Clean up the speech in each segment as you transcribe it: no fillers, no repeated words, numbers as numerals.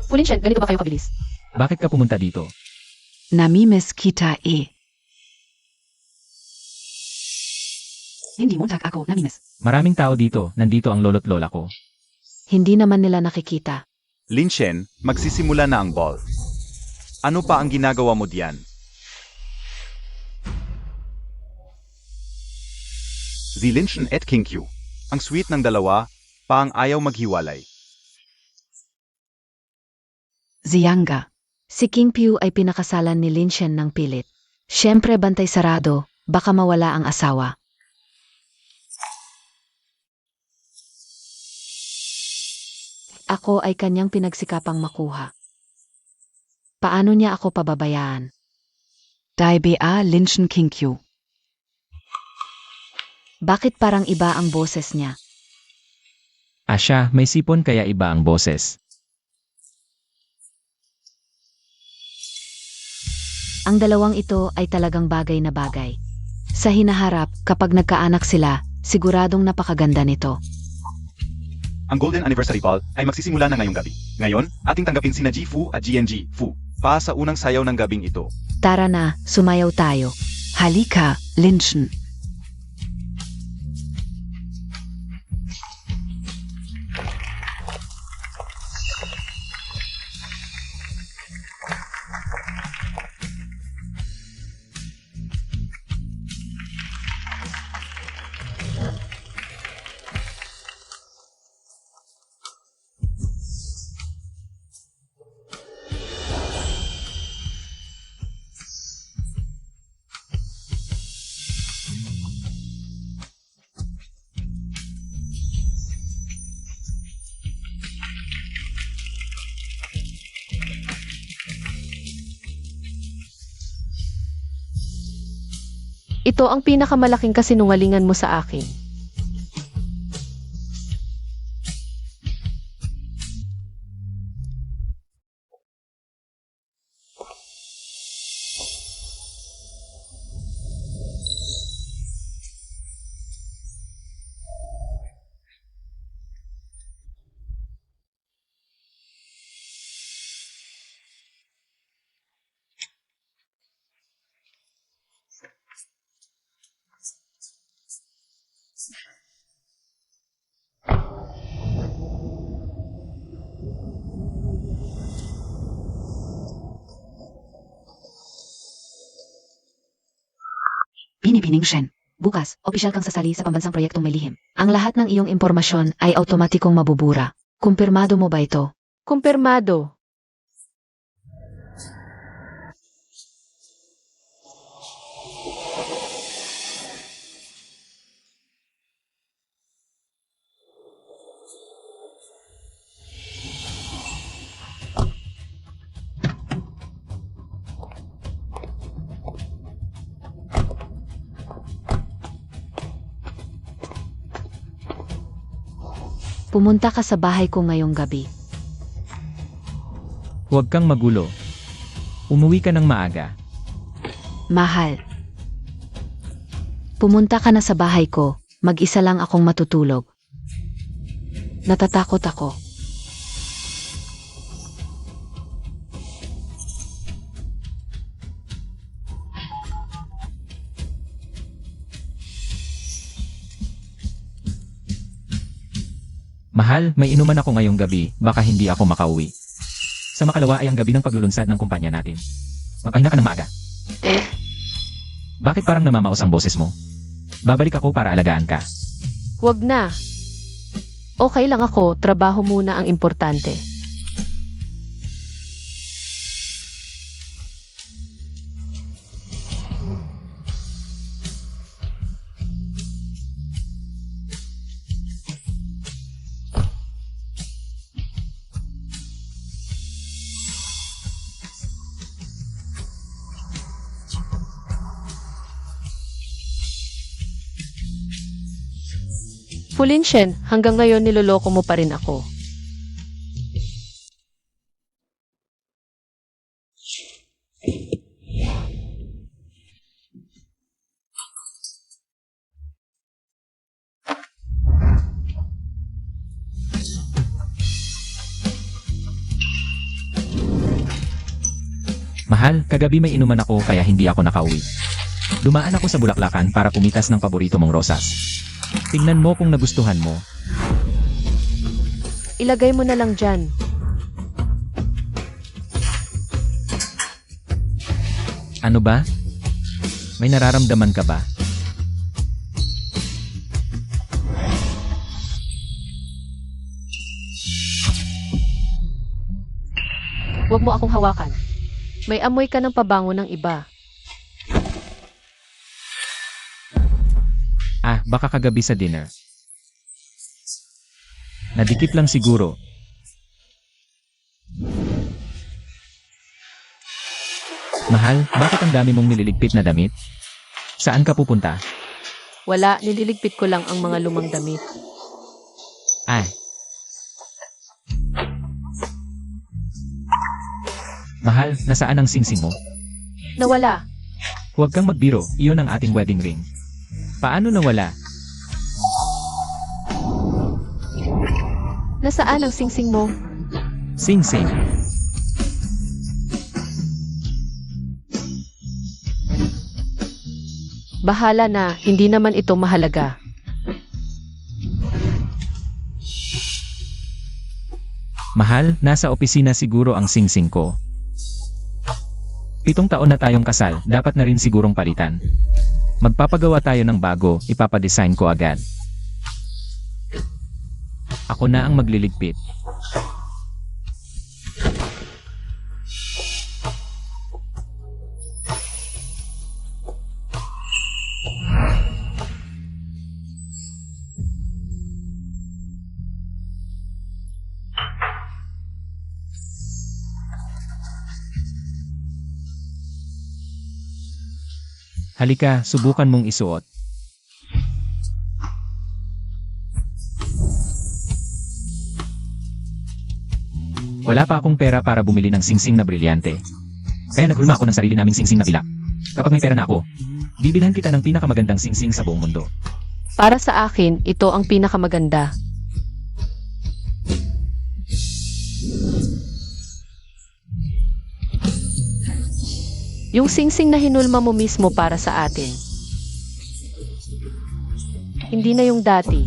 Fulinshen, ganito ba kayo kabilis? Bakit ka pumunta dito? Namimiss kita eh. Hindi mo ako namimiss. Maraming tao dito, nandito ang lolo't lola ko. Hindi naman nila nakikita. Linshen, magsisimula na ang ball. Ano pa ang ginagawa mo diyan? Si Linshen at King Q. Ang sweet ng dalawa, paang ayaw maghiwalay. Ziyanga. Si King Pyu ay pinakasalan ni Linshen ng pilit. Siyempre bantay sarado, baka mawala ang asawa. Ako ay kanyang pinagsikapang makuha. Paano niya ako pababayaan? Dai ba Linshen King Q. Bakit parang iba ang boses niya? Asya, may sipon kaya iba ang boses. Ang dalawang ito ay talagang bagay na bagay. Sa hinaharap, kapag nagkaanak sila, siguradong napakaganda nito. Ang Golden Anniversary Ball ay magsisimula na ngayong gabi. Ngayon, ating tanggapin sina Ji Fu at GNG Fu pa sa unang sayaw ng gabing ito. Tara na, sumayaw tayo. Halika, Linshen. Ito ang pinakamalaking kasinungalingan mo sa akin. Binibining Shen. Bukas, opisyal kang sasali sa pambansang proyektong may lihim. Ang lahat ng iyong impormasyon ay automatikong mabubura. Kumpirmado mo ba ito? Kumpirmado. Pumunta ka sa bahay ko ngayong gabi. Huwag kang magulo. Umuwi ka ng maaga. Mahal. Pumunta ka na sa bahay ko, mag-isa lang akong matutulog. Natatakot ako. Mahal, may inuman ako ngayong gabi, baka hindi ako makauwi. Sa makalawa ay ang gabi ng paglulunsad ng kumpanya natin. Magpahinga ka ng maaga. Bakit parang namamaos ang boses mo? Babalik ako para alagaan ka. Huwag na. Okay lang ako, trabaho muna ang importante. Fulinshen, hanggang ngayon niloloko mo pa rin ako. Mahal, kagabi may inuman ako kaya hindi ako nakauwi. Dumaan ako sa Bulaklakan para pumitas ng paborito mong rosas. Tingnan mo kung nagustuhan mo. Ilagay mo na lang dyan. Ano ba? May nararamdaman ka ba? Huwag mo akong hawakan. May amoy ka ng pabango ng iba. Ah, baka kagabi sa dinner. Nadikit lang siguro. Mahal, bakit ang dami mong nililigpit na damit? Saan ka pupunta? Wala, nililigpit ko lang ang mga lumang damit. Ah. Mahal, nasaan ang singsing mo? Nawala. Huwag kang magbiro, iyon ang ating wedding ring. Paano nawala? Nasaan ang singsing mo? Singsing. Bahala na, hindi naman ito mahalaga. Mahal, nasa opisina siguro ang singsing ko. 7 taon na tayong kasal, dapat na rin sigurong palitan. Magpapagawa tayo ng bago, ipapadesign ko agad. Ako na ang magliligpit. Halika, subukan mong isuot. Wala pa akong pera para bumili ng singsing na brilyante. Kaya naghulma ako ng sarili naming singsing na pilak. Kapag may pera na ako, bibilhan kita ng pinakamagandang singsing sa buong mundo. Para sa akin, ito ang pinakamaganda. Yung singsing na hinulma mo mismo para sa atin. Hindi na yung dati.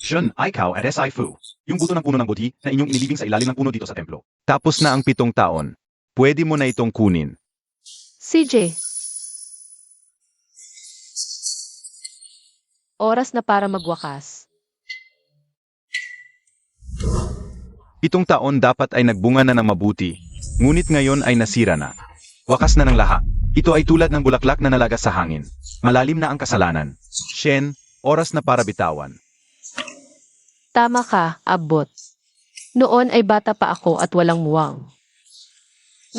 Shun, Ikaw at SI Fu. Yung buto ng puno ng bodhi na inyong inilibing sa ilalim ng puno dito sa templo. Tapos na ang 7 taon. Pwede mo na itong kunin. CJ. Oras na para magwakas. 7 taon dapat ay nagbunga na ng mabuti. Ngunit ngayon ay nasira na. Wakas na ng lahat. Ito ay tulad ng bulaklak na nalagas sa hangin. Malalim na ang kasalanan. Shen, oras na para bitawan. Tama ka, abot. Noon ay bata pa ako at walang muwang.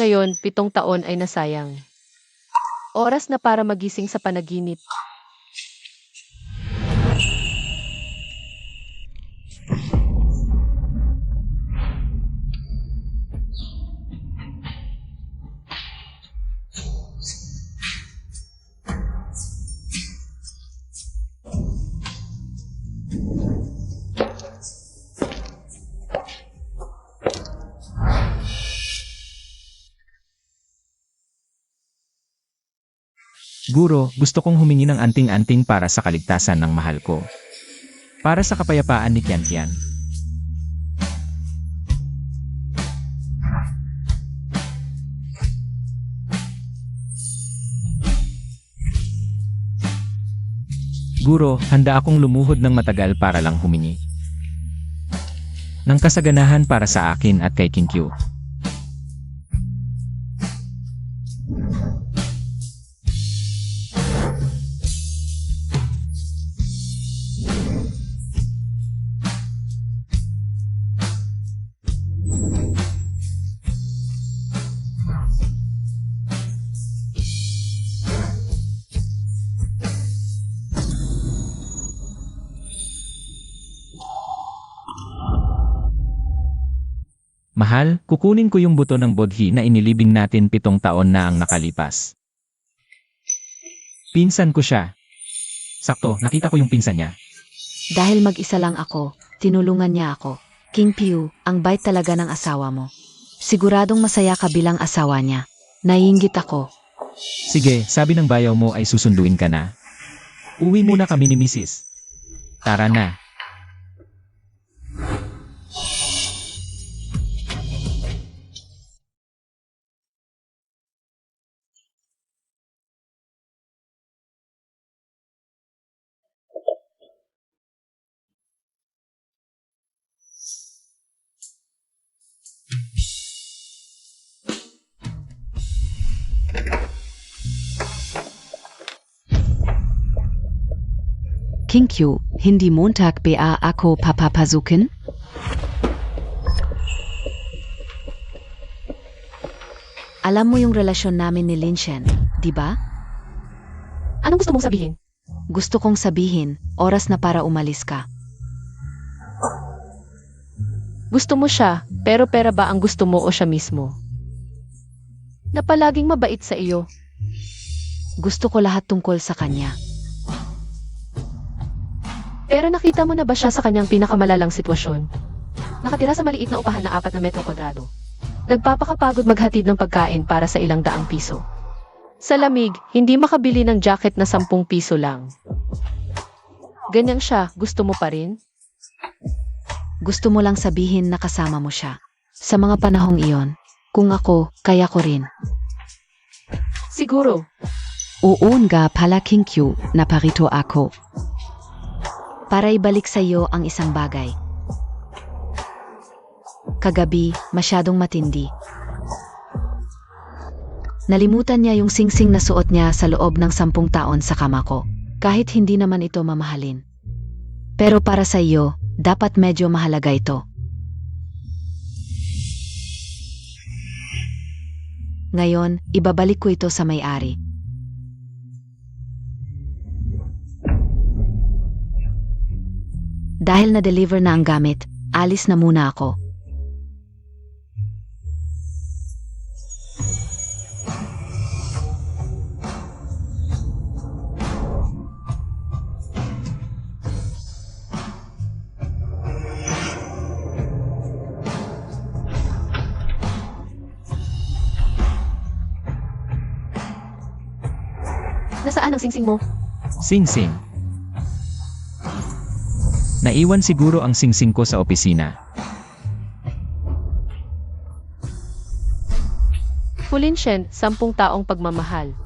Ngayon, 7 taon ay nasayang. Oras na para magising sa panaginip. Guro, gusto kong humingi ng anting-anting para sa kaligtasan ng mahal ko. Para sa kapayapaan ni Tian. Guro, handa akong lumuhod ng matagal para lang humingi ng kasaganahan para sa akin at kay Kinkyu. Mahal, kukunin ko yung buto ng bodhi na inilibing natin 7 taon na ang nakalipas. Pinsan ko siya. Sakto, nakita ko yung pinsan niya. Dahil mag-isa lang ako, tinulungan niya ako. King Piu, ang bait talaga ng asawa mo. Siguradong masaya ka bilang asawa niya. Naiinggit ako. Sige, sabi ng bayaw mo ay susunduin ka na. Uwi muna kami ni Mrs. Tara na. King Q, hindi Montag ba ako papapasukin? Alam mo yung relasyon namin ni Lin Shen, di ba? Anong gusto mong sabihin? Gusto kong sabihin, oras na para umalis ka. Gusto mo siya, pero pera ba ang gusto mo o siya mismo? Na palaging mabait sa iyo. Gusto ko lahat tungkol sa kanya. Pero nakita mo na ba siya sa kanyang pinakamalalang sitwasyon? Nakatira sa maliit na upahan na 4 na metro kwadrado. Nagpapakapagod maghatid ng pagkain para sa ilang daang piso. Sa lamig, hindi makabili ng jacket na 10 piso lang. Ganyan siya, gusto mo pa rin? Gusto mo lang sabihin na kasama mo siya. Sa mga panahong iyon, kung ako, kaya ko rin. Siguro. Oo nga pala King Q, naparito ako. Para ibalik sa iyo ang isang bagay. Kagabi, masyadong matindi. Nalimutan niya yung singsing na suot niya sa loob ng 10 taon sa kama ko, kahit hindi naman ito mamahalin. Pero para sa iyo, dapat medyo mahalaga ito. Ngayon, ibabalik ko ito sa may-ari. Dahil na-deliver na ang gamit, alis na muna ako. Nasaan ang singsing mo? Sing-sing. Naiwan siguro ang singsing ko sa opisina. Fulin Shen, 10 taong pagmamahal.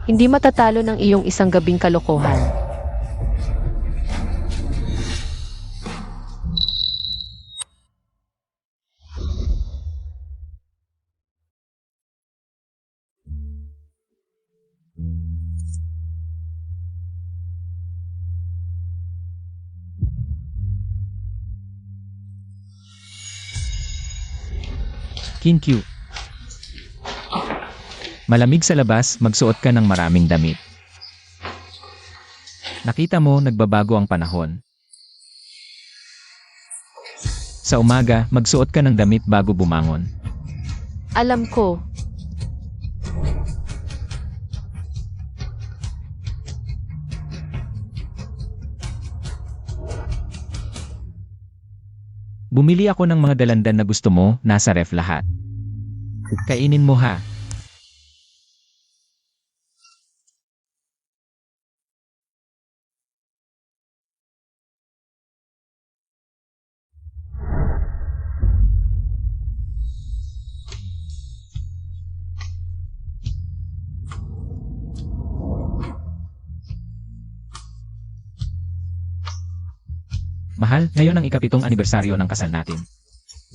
Hindi matatalo ng iyong isang gabing kalokohan. King Q. Malamig sa labas, magsuot ka ng maraming damit. Nakita mo, nagbabago ang panahon. Sa umaga, magsuot ka ng damit bago bumangon. Alam ko. Bumili ako ng mga dalandan na gusto mo, nasa ref lahat. Kainin mo ha. Mahal, ngayon ang ika-7 anibersaryo ng kasal natin.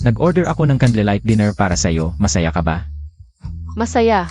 Nag-order ako ng candlelight dinner para sa'yo, masaya ka ba? Masaya.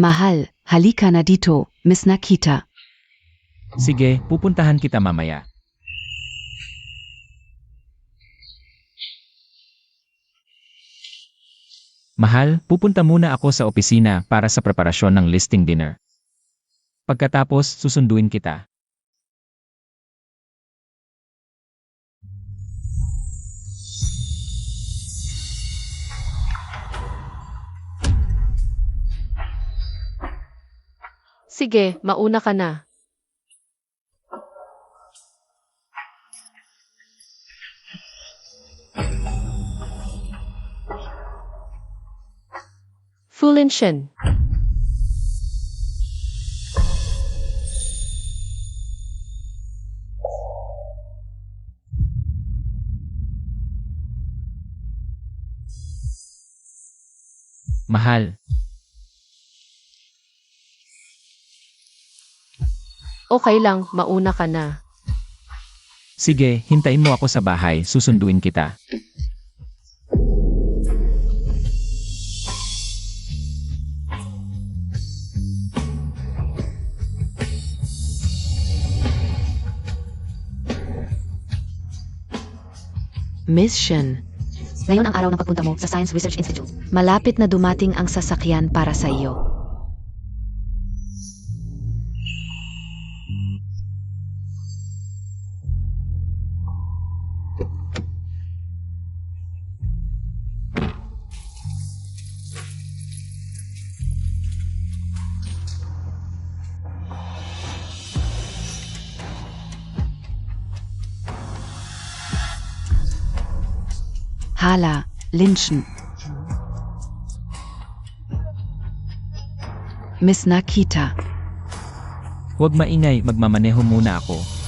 Mahal, halika na dito, Miss Nakita. Sige, pupuntahan kita mamaya. Mahal, pupunta muna ako sa opisina para sa preparasyon ng listing dinner. Pagkatapos, susunduin kita. Sige, mauna ka na. Fulinshin. Mahal, Okay lang, mauna ka na. sige, hintayin mo ako sa bahay, susunduin kita. Miss Shen, Ngayon ang araw ng pagpunta mo sa Science Research Institute. malapit na dumating ang sasakyan para sa iyo. Hala, Linchen. Miss Nakita, Huwag maingay, magmamaneho muna ako.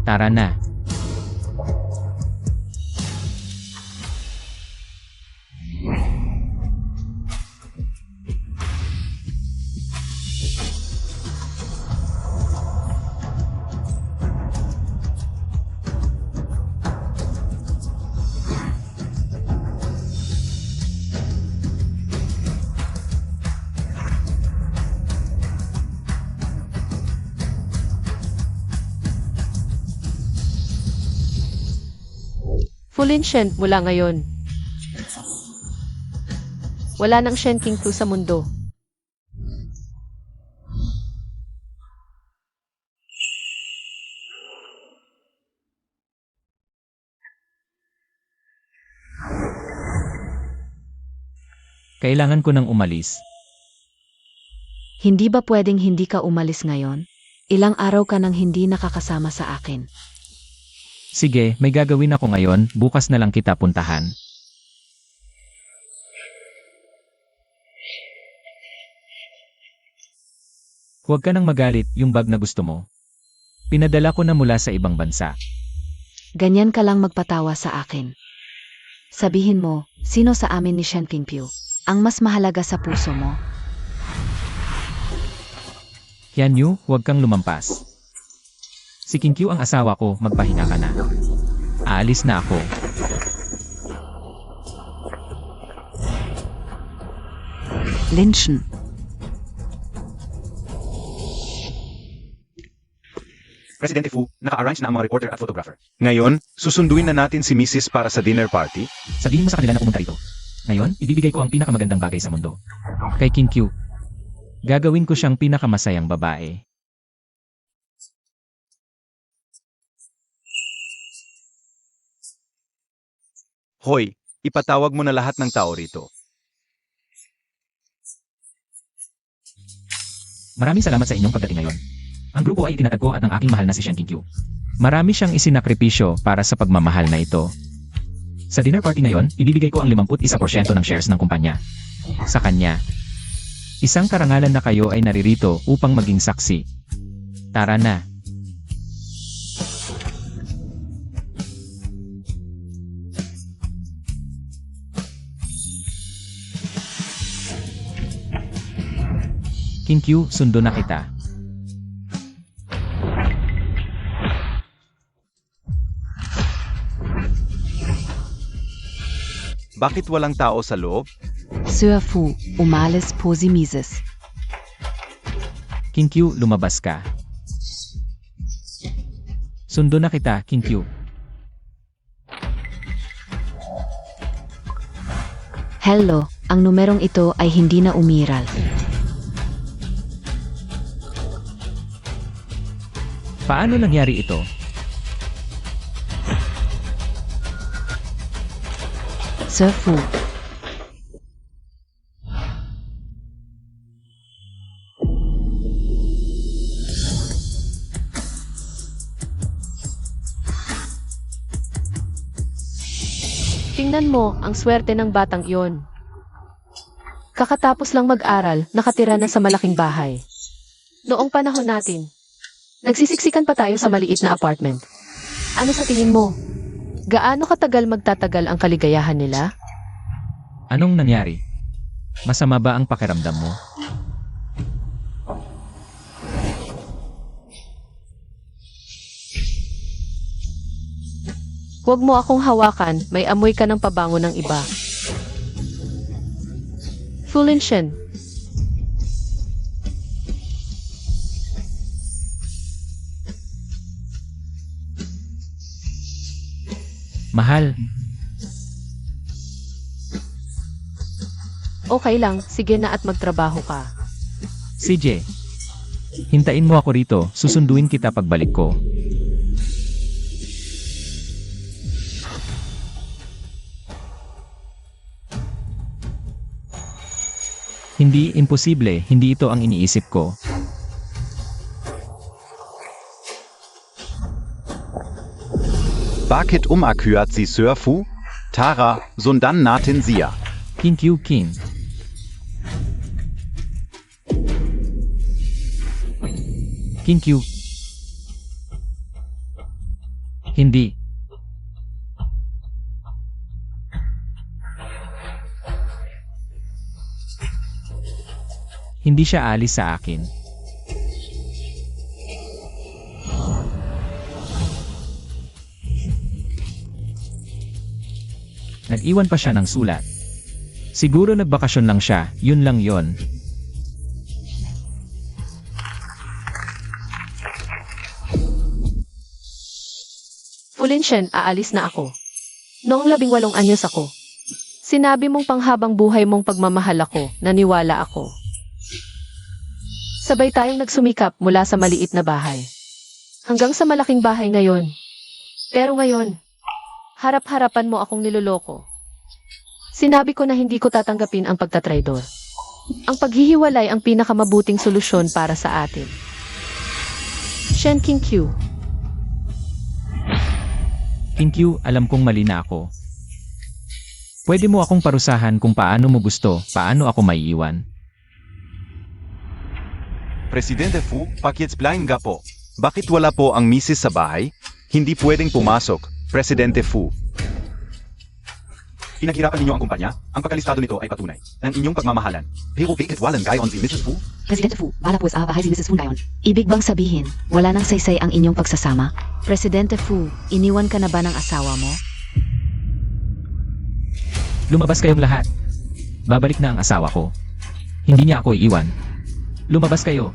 Tara na. Fulinshin mula ngayon. Wala nang Shen King 2 sa mundo. Kailangan ko nang umalis. hindi ba pwedeng hindi ka umalis ngayon? Ilang araw ka nang hindi nakakasama sa akin. Sige, may gagawin ako ngayon, bukas na lang kita puntahan. Huwag ka nang magalit, yung bag na gusto mo. Pinadala ko na mula sa ibang bansa. Ganyan ka lang magpatawa sa akin. Sabihin mo, sino sa amin ni Shen Qingpiu ang mas mahalaga sa puso mo? Yu, huwag kang lumampas. Si Q ang asawa ko, magpahinga ka na. Aalis na ako. Linchen, Presidente Fu, naka-arrange na ang mga reporter at photographer. Ngayon, susunduin na natin si Mrs. para sa dinner party. Sabihin mo sa kanila na pumunta rito. Ngayon, ibibigay ko ang pinakamagandang bagay sa mundo. Kay Q. Gagawin ko siyang pinakamasayang babae. Hoy, ipatawag mo na lahat ng tao rito. Maraming salamat sa inyong pagdating ngayon. Ang grupo ay itinatagpo at ang aking mahal na si Shen Q. Marami siyang isinakripisyo para sa pagmamahal na ito. Sa dinner party ngayon, ibibigay ko ang 51% ng shares ng kumpanya. Sa kanya. Isang karangalan na kayo ay naririto upang maging saksi. Tara na. King Q, sundo na kita. Bakit walang tao sa loob? Sir Fu, umalis po si Mrs. King Q, lumabas ka. Sundo na kita, King Q. Hello, ang numerong ito ay hindi na umiral. Paano nangyari ito? Sir Fu, Tingnan mo ang swerte ng batang iyon. Kakatapos lang mag-aral, nakatira na sa malaking bahay. Noong panahon natin, nagsisiksikan pa tayo sa maliit na apartment. Ano sa tingin mo? Gaano katagal magtatagal ang kaligayahan nila? Anong nangyari? Masama ba ang pakiramdam mo? Huwag mo akong hawakan, may amoy ka ng pabango ng iba. Fulinshen, Mahal, okay lang, sige na at magtrabaho ka. CJ. Hintayin mo ako rito, susunduin kita pagbalik ko. Hindi imposible, hindi ito ang iniisip ko. Bakit umakyat si Sir Fu? Tara, sundan natin siya. King Q King. King Q. Hindi. Hindi siya alis sa akin. Nag-iwan pa siya ng sulat. Siguro nagbakasyon lang siya, yun lang yon. Fulinshen, aalis na ako. Noong 18 anyos ako. Sinabi mong panghabang buhay mong pagmamahal ako, naniwala ako. Sabay tayong nagsumikap mula sa maliit na bahay. Hanggang sa malaking bahay ngayon. Pero ngayon, harap-harapan mo akong niloloko. Sinabi ko na hindi ko tatanggapin ang pagtatraidor. Ang paghihiwalay ang pinakamabuting solusyon para sa atin. Shen King Q. King Q, alam kong mali na ako. Pwede mo akong parusahan kung paano mo gusto, paano ako maiiwan. Presidente Fu, pakiexplain nga po. Bakit wala po ang misis sa bahay? Hindi pwedeng pumasok, Presidente Fu. Pinaghirapan ninyo ang kumpanya? Ang pagkalistado nito ay patunay ng inyong pagmamahalan. Pero bakit walang gayon si Mrs. Fu? Presidente Fu, wala po sa bahay si Mrs. Fu ngayon. Ibig bang sabihin, wala nang saysay ang inyong pagsasama? Presidente Fu, iniwan ka na ba ng asawa mo? Lumabas kayong lahat. Babalik na ang asawa ko. Hindi niya ako iiwan. Lumabas kayo.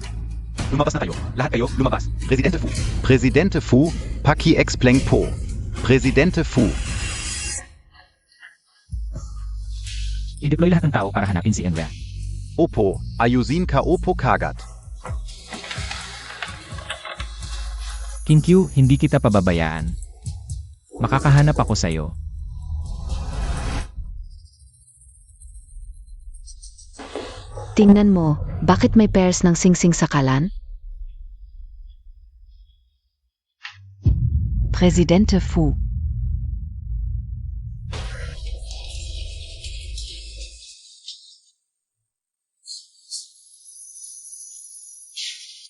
Lumabas na kayo. Lahat kayo, lumabas. Presidente Fu. Presidente Fu, paki-explain po. Presidente Fu. I-deploy lahat ng tao para hanapin si Enria. Opo, ayusin ka opo kagat. King Q, hindi kita pababayaan. Makakahanap ako sa'yo. Tingnan mo, bakit may pairs ng singsing sa kalan? Presidente Fu.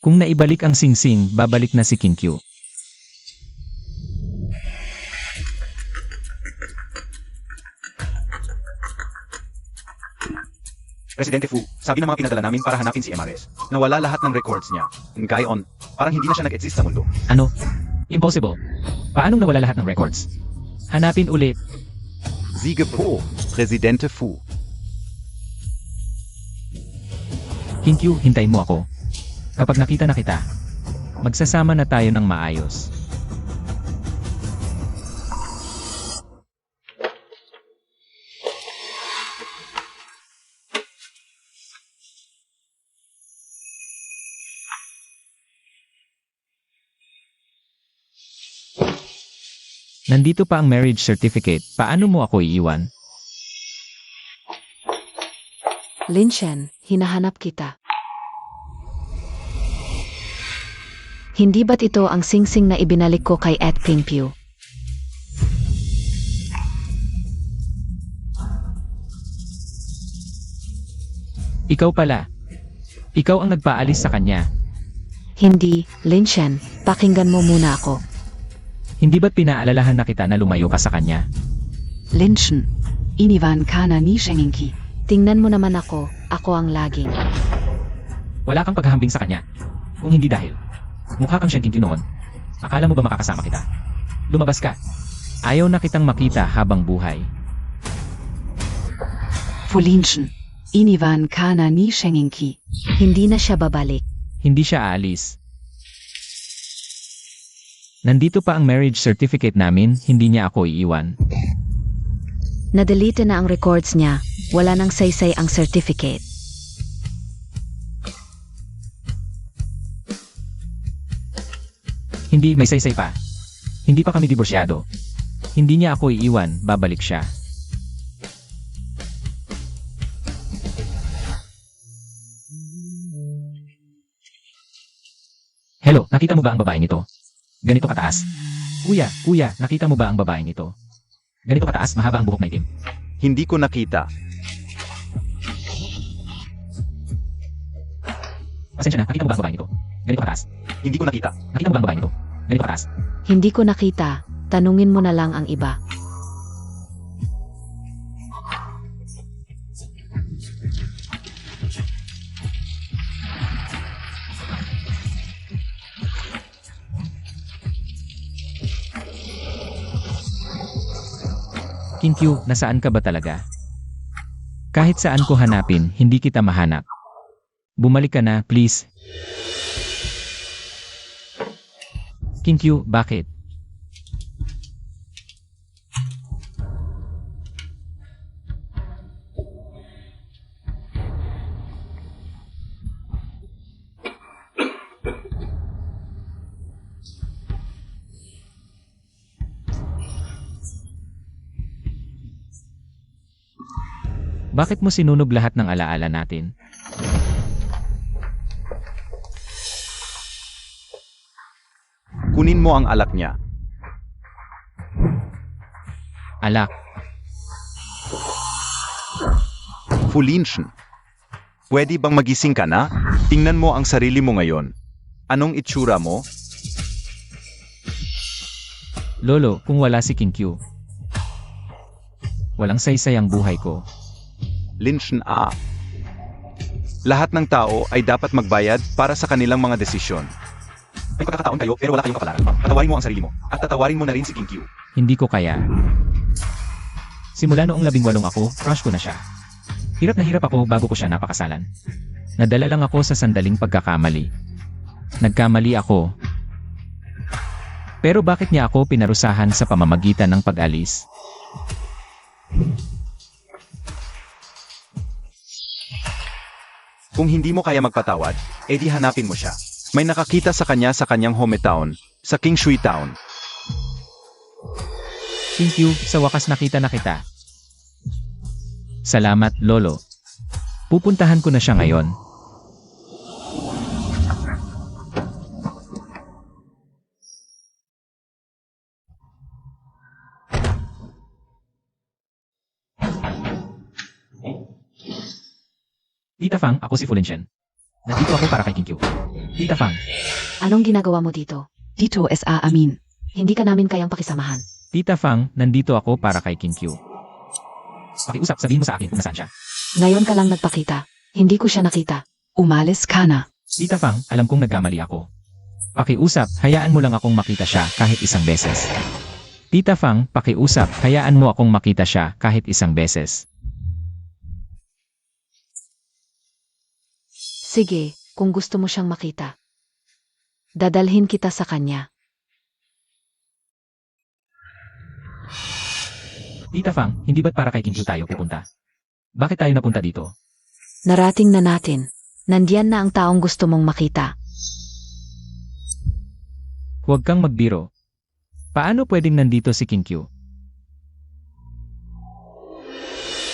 Kung naibalik ang singsing, babalik na si Kinkyu. Presidente Fu, sabi ng mga pinadala namin para hanapin si MRS. Nawala lahat ng records niya. Ngayon, parang hindi na siya nag-exist sa mundo. Ano? Impossible. Paanong nawala lahat ng records? Hanapin ulit. Siege po, Presidente Fu. Kinkyu, hintayin mo ako. Kapag nakita na kita, magsasama na tayo ng maayos. Nandito pa ang marriage certificate. Paano mo ako iiwan? Lin Shen, hinahanap kita. Hindi ba't ito ang singsing na ibinalik ko kay Ed Pingpew? Ikaw pala. Ikaw ang nagpaalis sa kanya. Hindi, Lin Shen, pakinggan mo muna ako. Hindi ba't pinaalalahan na kita na lumayo ka sa kanya? Lin Shen, iniwan ka na ni Shenginki. Tingnan mo naman ako ang laging. Wala kang paghahambing sa kanya. Kung hindi dahil, mukha kang Shen Kinkyu noon. Akala mo ba makakasama kita? Lumabas ka. Ayaw na kitang makita habang buhay. Lin Shen, iniwan ka na ni Shenginki. Hindi na siya babalik. Hindi siya aalis. Nandito pa ang marriage certificate namin, hindi niya ako iiwan. Nadelete na ang records niya. Wala nang saysay ang certificate. Hindi, may saysay pa. Hindi pa kami diborsyado. Hindi niya ako iiwan, babalik siya. Hello, nakita mo ba ang babaeng ito? Ganito kataas. Kuya, nakita mo ba ang babaeng ito? Ganito kataas, mahaba ang buhok na itim. Hindi ko nakita. Pasensya na, nakita mo ba ang babaeng ito? Ganito kataas. Hindi ko nakita. Nakita mo ba ang babaeng ito? Ganito kataas. Hindi ko nakita. Tanungin mo na lang ang iba. Kinkyu, nasaan ka ba talaga? Kahit saan ko hanapin, hindi kita mahanap. Bumalik ka na, please. Kinkyu, bakit? Bakit mo sinunog lahat ng alaala natin? Kunin mo ang alak niya. Alak. Fulinshen. Pwede bang magising ka na? Tingnan mo ang sarili mo ngayon. Anong itsura mo? Lolo, kung wala si Kinkyu, walang saysay ang buhay ko. Linshen A. Lahat ng tao ay dapat magbayad para sa kanilang mga desisyon. May pagkakataon kayo pero wala kayong kapalaran. Patawarin mo ang sarili mo at tatawarin mo na rin si Kinkyu. Hindi ko kaya. Simula noong 18 ako, crush ko na siya. Hirap na hirap ako bago ko siya napakasalan. Nadala lang ako sa sandaling pagkakamali. Nagkamali ako. Pero bakit niya ako pinarusahan sa pamamagitan ng pag-alis? Kung hindi mo kaya magpatawad, edi hanapin mo siya. May nakakita sa kanya sa kanyang hometown, sa Kingshui Town. Kinkyu, sa wakas nakita na kita. Salamat, Lolo. Pupuntahan ko na siya ngayon. Tita Fang, ako si Fulinshen. Nandito ako para kay Kinkyu. Tita Fang, Anong ginagawa mo dito? Dito sa amin. Hindi ka namin kayang pakisamahan. Tita Fang, nandito ako para kay Kinkyu. Pakiusap, sabihin mo sa akin kung nasaan siya. Ngayon ka lang nagpakita. Hindi ko siya nakita. Umalis ka na. Tita Fang, alam kong nagkamali ako. Pakiusap, hayaan mo lang akong makita siya kahit isang beses. Tita Fang, pakiusap, hayaan mo akong makita siya kahit isang beses. Sige, kung gusto mo siyang makita. Dadalhin kita sa kanya. Tita Fang, hindi ba't para kay Kinkyu tayo pupunta? Bakit tayo napunta dito? Narating na natin. Nandiyan na ang taong gusto mong makita. Huwag kang magbiro. Paano pwedeng nandito si Kinkyu?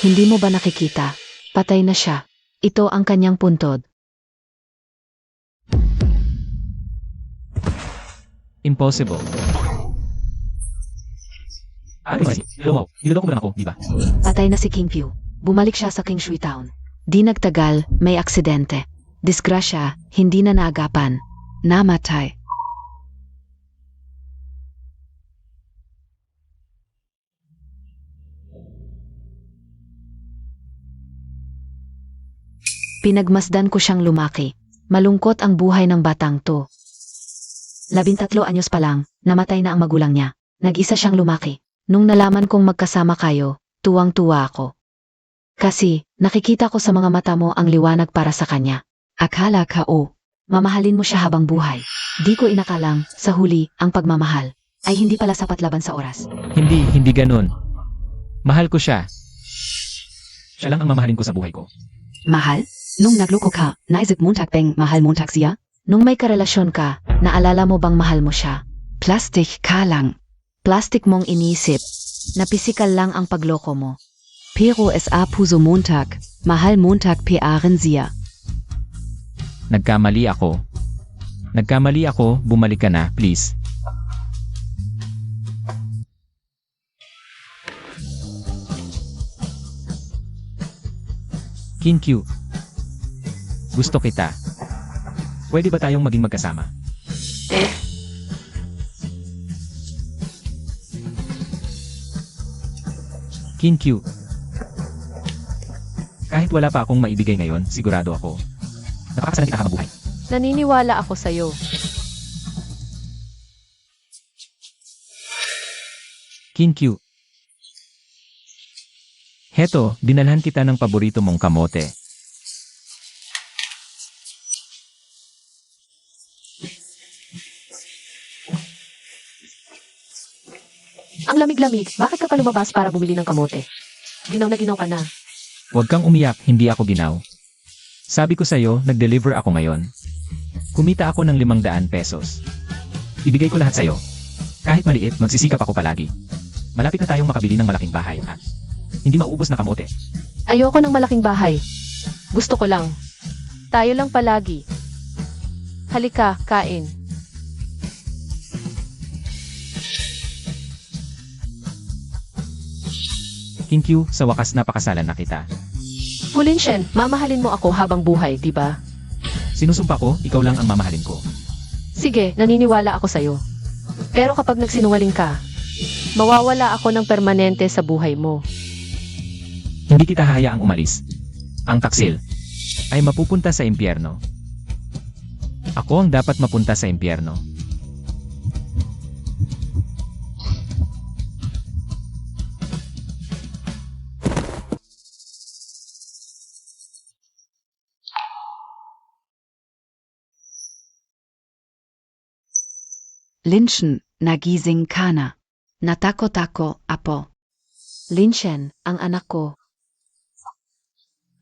Hindi mo ba nakikita? Patay na siya. Ito ang kanyang puntod. Impossible. Ano ba? Niloloko mo lang ako, di ba? Patay na si Kinkyu. Bumalik siya sa Kingshui Town. Di nagtagal, may aksidente. Disgrasya, hindi na naagapan. Namatay. Pinagmasdan ko siyang lumaki. Malungkot ang buhay ng batang to. 13 anyos pa lang, namatay na ang magulang niya. Nag-isa siyang lumaki. Nung nalaman kong magkasama kayo, tuwang-tuwa ako. Kasi, nakikita ko sa mga mata mo ang liwanag para sa kanya. Akala ka mamahalin mo siya habang buhay. Di ko inakalang, sa huli, ang pagmamahal ay hindi pala sapat laban sa oras. Hindi ganun. Mahal ko siya. Siya lang ang mamahalin ko sa buhay ko. Mahal? Nung nagloko ka, naisip mo takbeng mahal mo siya? Nung may karelasyon ka, naalala mo bang mahal mo siya? Plastic ka lang. Plastic mong inisip. Na pisikal lang ang pagloko mo. Pero sa puso Montag, mahal Montag pearen siya. Nagkamali ako. Bumalik ka na, please. Kinkyu. Gusto kita. Pwede ba tayong maging magkasama? Kinkyu. Kahit wala pa akong maibigay ngayon, sigurado ako. Napakasalan kita habang buhay. Naniniwala ako sa'yo. Kinkyu. Heto, dinalhan kita ng paborito mong kamote. Ang lamig-lamig, bakit ka pa lumabas para bumili ng kamote? Ginaw na ginaw ka na. Huwag kang umiyak, hindi ako ginaw. Sabi ko sa'yo, nag-deliver ako ngayon. Kumita ako ng 500 pesos. Ibigay ko lahat sa'yo. Kahit maliit, magsisikap ako palagi. Malapit na tayong makabili ng malaking bahay at hindi mauubos na kamote. Ayoko ng malaking bahay. Gusto ko lang. Tayo lang palagi. Halika, kain. Kinkyu, sa wakas napakasalan na kita. Pulinshen, mamahalin mo ako habang buhay, di ba? Sinusumpa ko, ikaw lang ang mamahalin ko. Sige, naniniwala ako sa'yo. Pero kapag nagsinungaling ka, mawawala ako ng permanente sa buhay mo. Hindi kita hahayaang umalis. Ang taksil ay mapupunta sa impyerno. Ako ang dapat mapunta sa impyerno. Linshen, nagising ka na. Natakot ako, apo. Linshen, ang anak ko.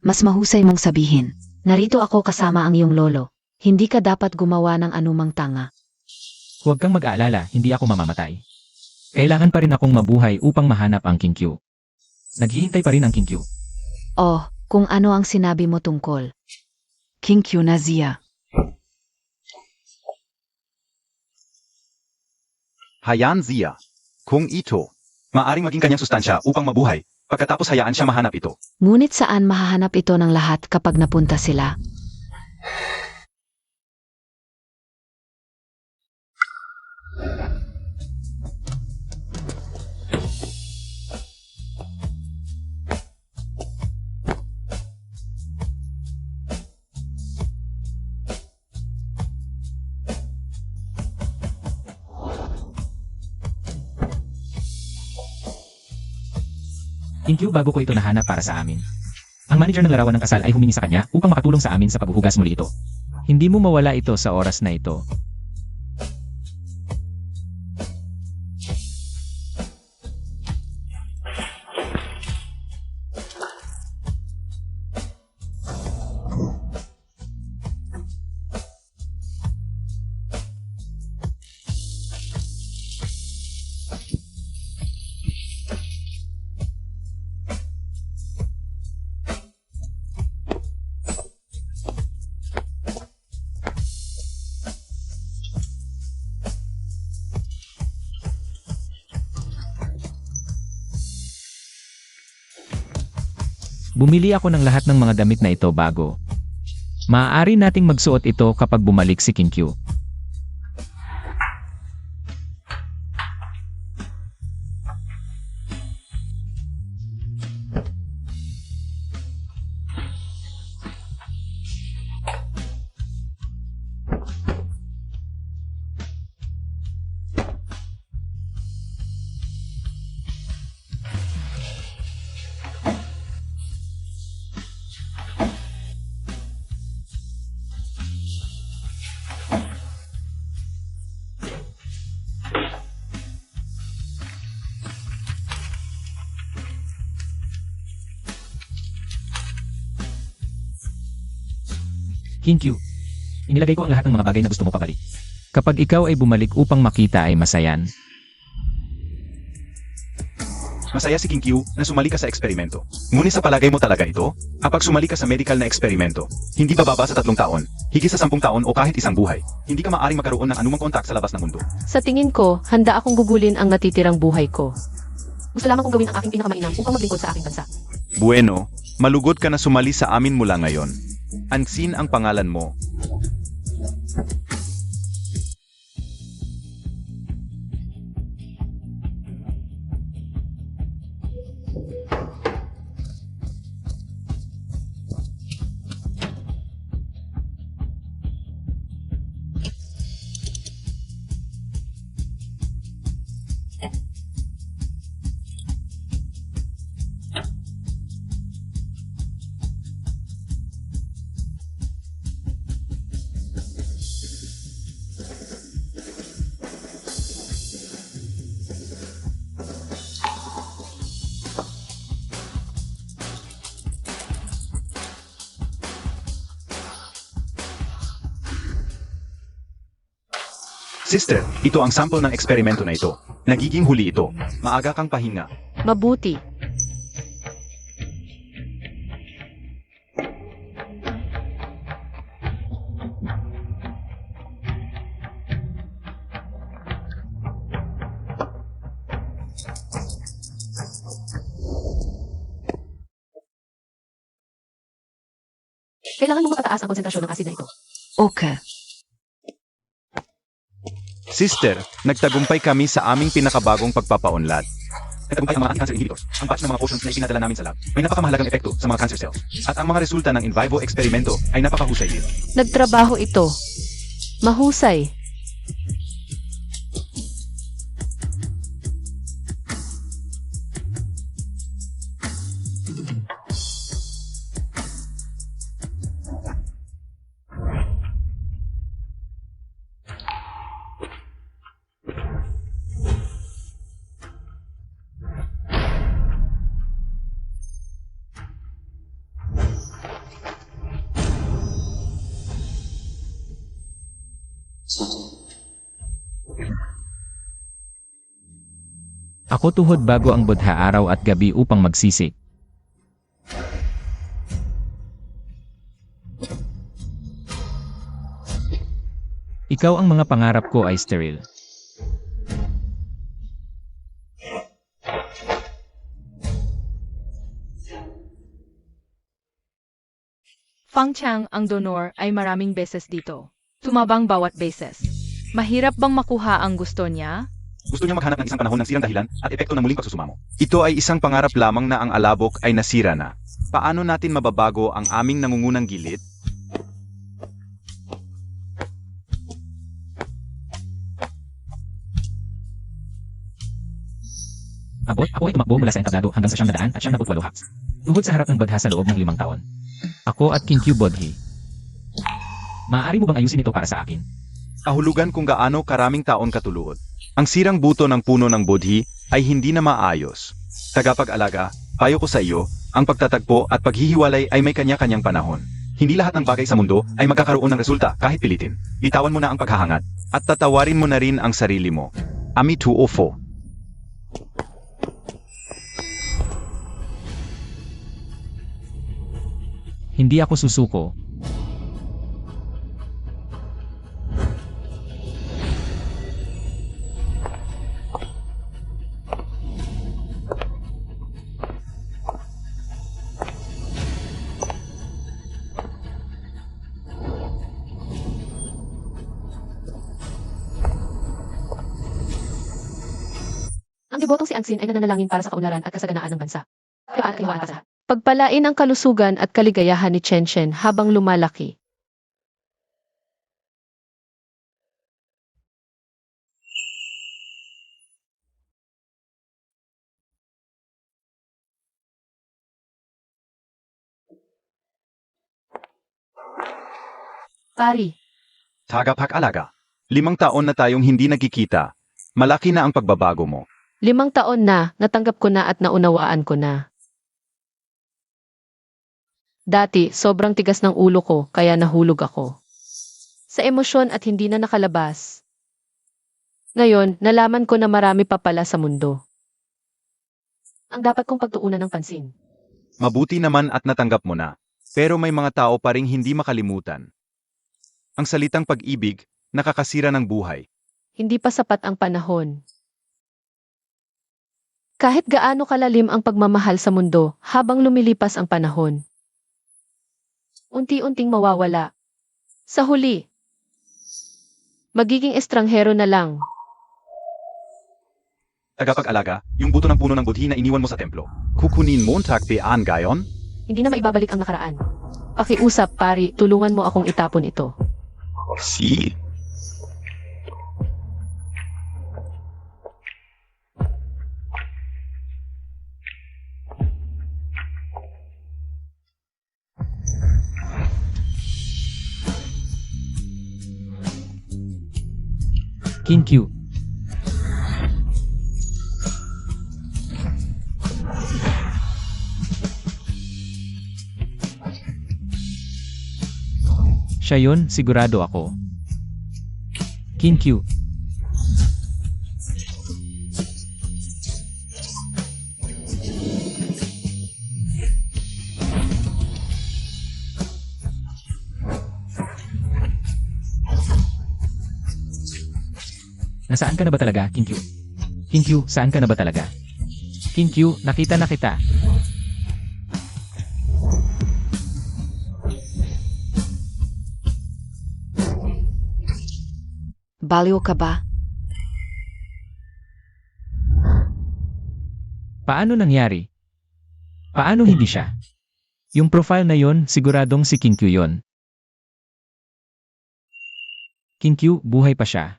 Mas mahusay mong sabihin. Narito ako kasama ang iyong lolo. Hindi ka dapat gumawa ng anumang tanga. Huwag kang mag-aalala, hindi ako mamamatay. Kailangan pa rin akong mabuhay upang mahanap ang Kinkyu. Naghihintay pa rin ang Kinkyu. Oh, kung ano ang sinabi mo tungkol. Kinkyu na siya. Hayaan siya. Kung ito, maaring maging kanyang sustansya upang mabuhay, pagkatapos hayaan siya mahanap ito. Ngunit saan mahahanap ito ng lahat kapag napunta sila? Kinkyu, bago ko ito nahanap para sa amin. Ang manager ng larawan ng kasal ay humingi sa kanya upang makatulong sa amin sa paghuhugas muli ito. Hindi mo mawala ito sa oras na ito. Bumili ako ng lahat ng mga damit na ito bago. Maaari nating magsuot ito kapag bumalik si Kinkyu. Kinkyu, inilagay ko ang lahat ng mga bagay na gusto mo pabalik. Kapag ikaw ay bumalik upang makita ay masayan. Masaya si Kinkyu na sumali ka sa eksperimento. Ngunit sa palagay mo talaga ito? Kapag sumali ka sa medical na eksperimento, hindi bababa sa 3 taon, higit sa 10 taon o kahit isang buhay, hindi ka maaaring magkaroon ng anumang kontak sa labas ng mundo. Sa tingin ko, handa akong gugulin ang natitirang buhay ko. Gusto lamang kong gawin ang aking pinakamainam upang maglingkod sa aking bansa. Bueno, malugod ka na sumali sa amin mula ngayon. Ansin ang pangalan mo. Sister, ito ang sample ng eksperimento na ito. Nagiging huli ito. Maaga kang pahinga. Mabuti. Kailangan mo mapataas ang konsentrasyon ng asid na ito. Okay. Sister, nagtagumpay kami sa aming pinakabagong pagpapaunlad. Nagtagumpay ang mga anti-cancer inhibitors, ang batch ng mga potions na ipinadala namin sa lab. May napakamahalagang epekto sa mga cancer cells. At ang mga resulta ng in vivo eksperimento ay napakahusay din. Nagtrabaho ito. Mahusay. Ako tuhod bago ang Buddha araw at gabi upang magsisik. Ikaw ang mga pangarap ko ay sterile. Fang Chang, ang donor, ay maraming beses dito. Tumabang bawat beses. Mahirap bang makuha ang gusto niya? Gusto niya maghanap ng isang panahon ng sirang dahilan at epekto ng muling pagsusumamo. Ito ay isang pangarap lamang na ang alabok ay nasira na. Paano natin mababago ang aming nangungunang gilid? Abot, ako ay tumakbo mula sa entablado hanggang sa 998 hacks. Tuhod sa harap ng badha sa loob ng 5 taon. Ako at King Q Bodhi. Maaari mo bang ayusin ito para sa akin? Kahulugan kung gaano karaming taon katuluod. Ang sirang buto ng puno ng bodhi ay hindi na maayos. Tagapag-alaga, payo ko sa iyo, ang pagtatagpo at paghihiwalay ay may kanya-kanyang panahon. Hindi lahat ng bagay sa mundo ay magkakaroon ng resulta kahit pilitin. Bitawan mo na ang paghahangad at tatawarin mo na rin ang sarili mo. Ami 204. Hindi ako susuko. Ang debotong si Angsin ay nananalangin para sa kaunlaran at kasaganaan ng bansa. Kaya kinuhaan ka sa Pagpalain ang kalusugan at kaligayahan ni Chen Chen habang lumalaki. pari. Tagapag-alaga. 5 taon na tayong hindi nagkikita. Malaki na ang pagbabago mo. 5 taon na, natanggap ko na at naunawaan ko na. Dati, sobrang tigas ng ulo ko, kaya nahulog ako. Sa emosyon at hindi na nakalabas. Ngayon, nalaman ko na marami pa pala sa mundo. Ang dapat kong pagtuunan ng pansin. Mabuti naman at natanggap mo na. Pero may mga tao pa ring hindi makalimutan. Ang salitang pag-ibig, nakakasira ng buhay. Hindi pa sapat ang panahon. Kahit gaano kalalim ang pagmamahal sa mundo habang lumilipas ang panahon. Unti-unting mawawala. Sa huli, magiging estranghero na lang. Tagapag-alaga, yung buto ng puno ng budhi na iniwan mo sa templo. Kukunin Montag Bean gayon? Hindi na maibabalik ang nakaraan. Pakiusap, pari, tulungan mo akong itapon ito. Si. King Q. Siya yun, sigurado ako. King Q. Nasaan ka na ba talaga, King Q? King Q, saan ka na ba talaga? King Q, nakita na kita. Baliw ka ba? Paano nangyari? Paano hindi siya? Yung profile na yon, siguradong si King Q yon. King Q, buhay pa siya.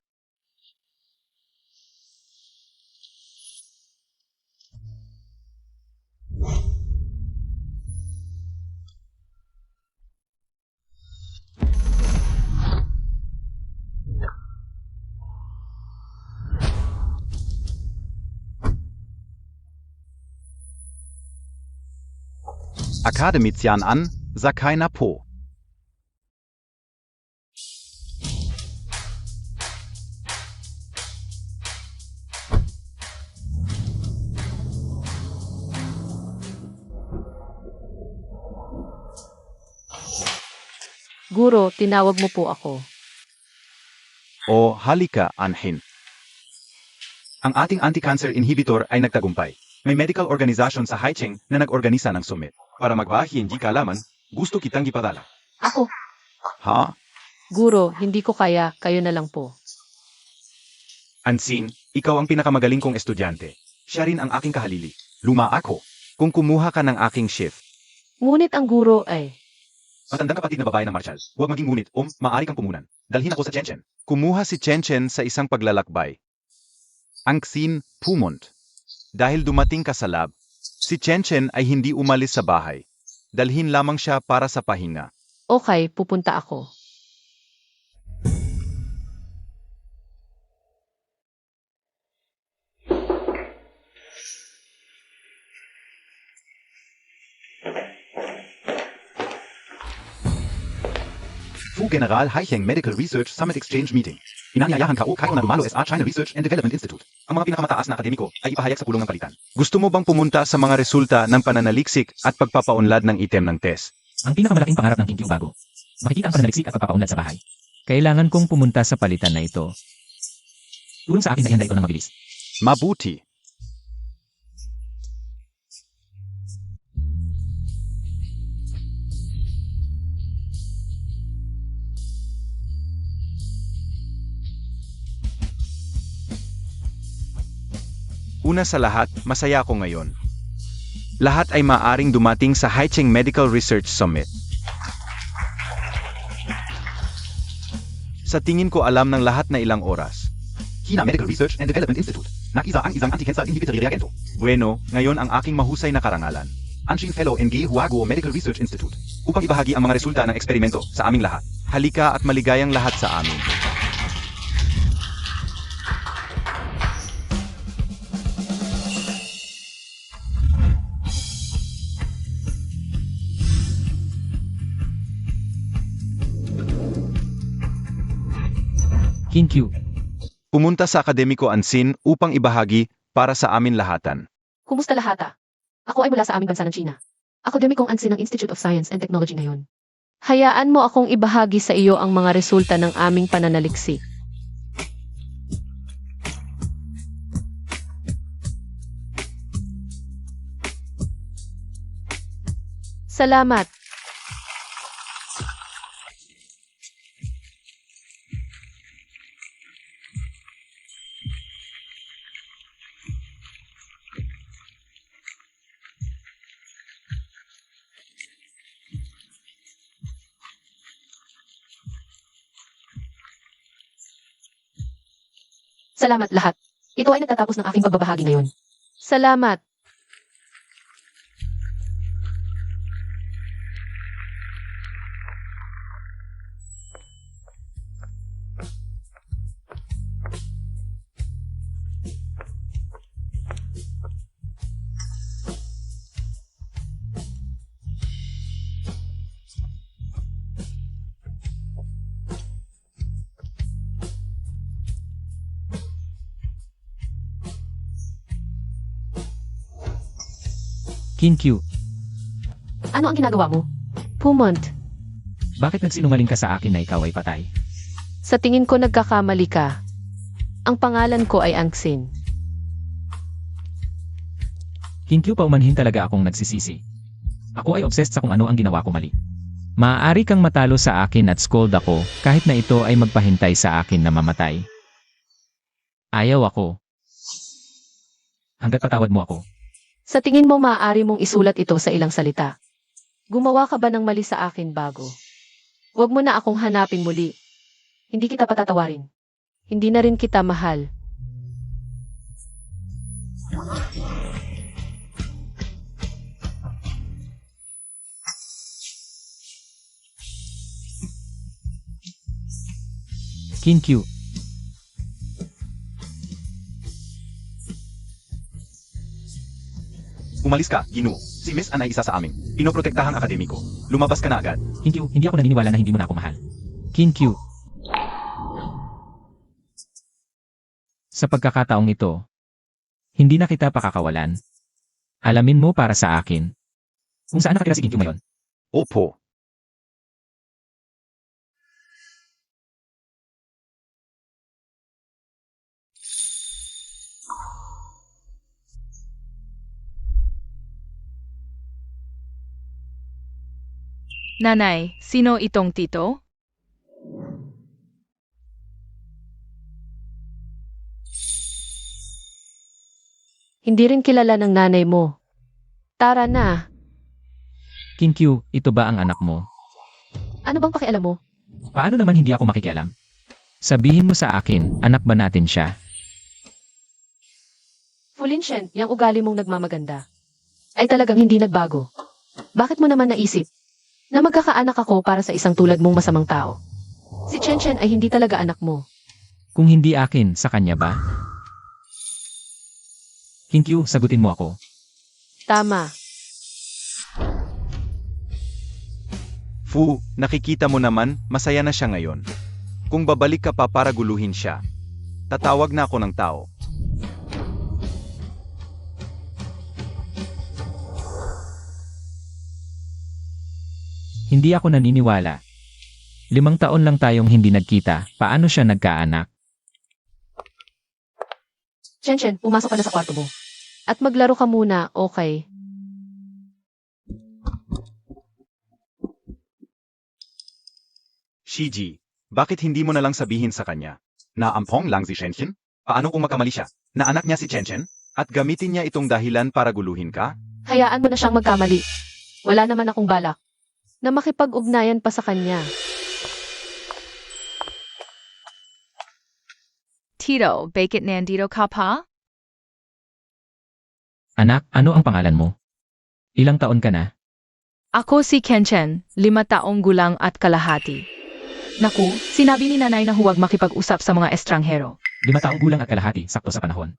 Akademizian an, Sakai na po. Guro, tinawag mo po ako. O halika, Anhin. Ang ating anti-cancer inhibitor ay nagtagumpay. May medical organization sa Haicheng na nag-organisa ng summit. Para magbahi hindi kaalaman, gusto kitang ipadala. Ako. Ha? Guro, hindi ko kaya, kayo na lang po. Ansin, ikaw ang pinakamagaling kong estudyante. Siya rin ang aking kahalili. Luma ako. Kung kumuha ka ng aking shift. Ngunit ang guro ay, Matandang kapatid na babae ng Marshall. Huwag maging ngunit, maaari kang pumunan. Dalhin ako sa Chen Chen. Kumuha si Chen Chen sa isang paglalakbay. Angsin Pumont. Dahil dumating ka sa lab, si Chen Chen ay hindi umalis sa bahay. Dalhin lamang siya para sa pahinga. Okay, pupunta ako. Fu General Haicheng Medical Research Summit Exchange Meeting. Inanyayahan ka o kayo na dumalo sa China Research and Development Institute. Ang mga pinakamataas na akademiko ay ipahayag sa pulong ng palitan. Gusto mo bang pumunta sa mga resulta ng pananaliksik at pagpapaunlad ng item ng test? Ang pinakamalaking pangarap ng King Q bago. Makikita ang pananaliksik at pagpapaunlad sa bahay. Kailangan kong pumunta sa palitan na ito. Tulong sa akin na ihanda ito ng mabilis. Mabuti. Una sa lahat, masaya ako ngayon. Lahat ay maaring dumating sa Haicheng Medical Research Summit. Sa tingin ko alam ng lahat na ilang oras. China Medical Research and Development Institute. Nakisa ang isang anti-cancer inhibitory reagento. Bueno, ngayon ang aking mahusay na karangalan. Anshin Fellow NG Huaguo Medical Research Institute. Upang ibahagi ang mga resulta ng eksperimento sa aming lahat. Halika at maligayang lahat sa amin. King Q. Pumunta sa Akademiko Ansin upang ibahagi para sa amin lahatan. Kumusta lahata? Ako ay mula sa aming bansa ng China. Akademikong ansin ng Institute of Science and Technology ngayon. Hayaan mo akong ibahagi sa iyo ang mga resulta ng aming pananaliksik. Salamat. Salamat lahat. Ito ay natatapos ng aking pagbabahagi ngayon. Salamat. King Q. Ano ang ginagawa mo? Pumont. Bakit nagsinungaling ka sa akin na ikaw ay patay? Sa tingin ko nagkakamali ka. Ang pangalan ko ay Angsin. King Q, paumanhin talaga akong nagsisisi. Ako ay obsessed sa kung ano ang ginawa ko mali. Maaari kang matalo sa akin at scold ako kahit na ito ay magpahintay sa akin na mamatay. Ayaw ako. Hanggat patawad mo ako. Sa tingin mo maaari mong isulat ito sa ilang salita. Gumawa ka ba ng mali sa akin bago? Huwag mo na akong hanapin muli. Hindi kita patatawarin. Hindi na rin kita mahal. King Q. Umalis ka, Ginoo. Si Miss Ann ay isa sa amin. Pinoprotektahang akademiko. Lumabas ka na agad. King Q, hindi ako naniniwala na hindi mo na ako mahal. King Q. Sa pagkakataong ito, hindi na kita pakakawalan. Alamin mo para sa akin. Kung saan nakatira si King Q ngayon? Opo. Nanay, sino itong tito? Hindi rin kilala ng nanay mo. Tara na. King Q, ito ba ang anak mo? Ano bang pakialam mo? Paano naman hindi ako makikialam? Sabihin mo sa akin, anak ba natin siya? Fulinshen, yung ugali mong nagmamaganda ay talagang hindi nagbago. Bakit mo naman naisip na magkakaanak ako para sa isang tulad mong masamang tao? Si Chen Chen ay hindi talaga anak mo. Kung hindi akin, sa kanya ba? Kinkyu, sagutin mo ako. Tama. Fu, nakikita mo naman, masaya na siya ngayon. Kung babalik ka pa para guluhin siya, tatawag na ako ng tao. Hindi ako naniniwala. 5 taon lang tayong hindi nagkita, paano siya nagkaanak? Chen Chen, pumasok ka na sa kwarto mo. At maglaro ka muna, okay? Shiji, bakit hindi mo na lang sabihin sa kanya na ampong lang si Shenchen? Paano kung magkamali siya na anak niya si Shenchen at gamitin niya itong dahilan para guluhin ka? Hayaan mo na siyang magkamali. Wala naman akong balak. Na makipag-ugnayan pa sa kanya. Tito, bakit nandito ka pa? Anak, ano ang pangalan mo? Ilang taon ka na? Ako si Kenchen, 5 taong gulang at kalahati. Naku, sinabi ni nanay na huwag makipag-usap sa mga estranghero. 5 taong gulang at kalahati, sakto sa panahon.